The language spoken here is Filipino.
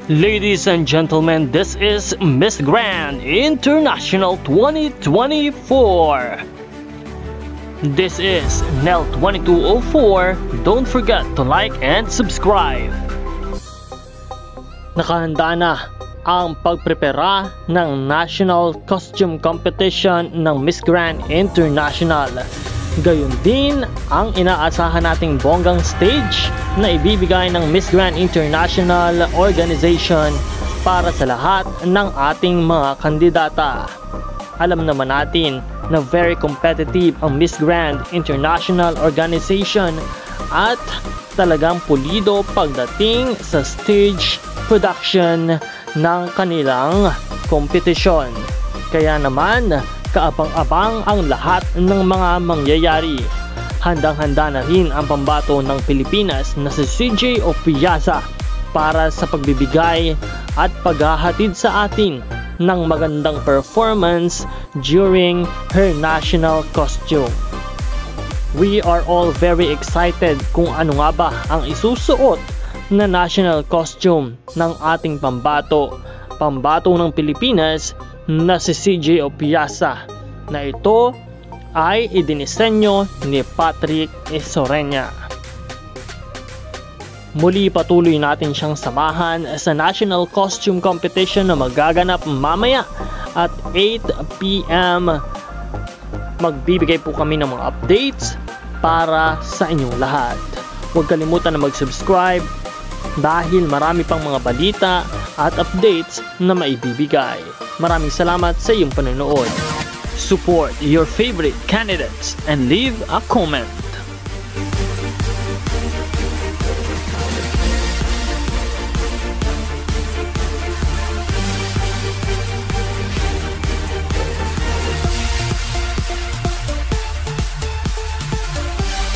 Ladies and gentlemen, this is Miss Grand International 2024. This is Nel 2204. Don't forget to like and subscribe. Nakahanda na ang pagprepara ng National Costume Competition ng Miss Grand International. Gayon din ang inaasahan nating bonggang stage na ibibigay ng Miss Grand International Organization para sa lahat ng ating mga kandidata. Alam naman natin na very competitive ang Miss Grand International Organization at talagang pulido pagdating sa stage production ng kanilang kompetisyon. Kaya naman, kaabang-abang ang lahat ng mga mangyayari. Handang-handa na rin ang pambato ng Pilipinas na si CJ Opiasa para sa pagbibigay at paghahatid sa atin ng magandang performance during her national costume. We are all very excited kung ano nga ba ang isusuot na national costume ng ating pambato ng Pilipinas na si CJ Opiasa, na ito ay idinisenyo ni Patrick Isorenya. Muli patuloy natin siyang samahan sa National Costume Competition na magaganap mamaya at 8 PM. Magbibigay po kami ng mga updates para sa inyong lahat. Huwag kalimutan na mag-subscribe dahil marami pang mga balita at updates na maibibigay. Maraming salamat sa iyong panonood. Support your favorite candidates and leave a comment.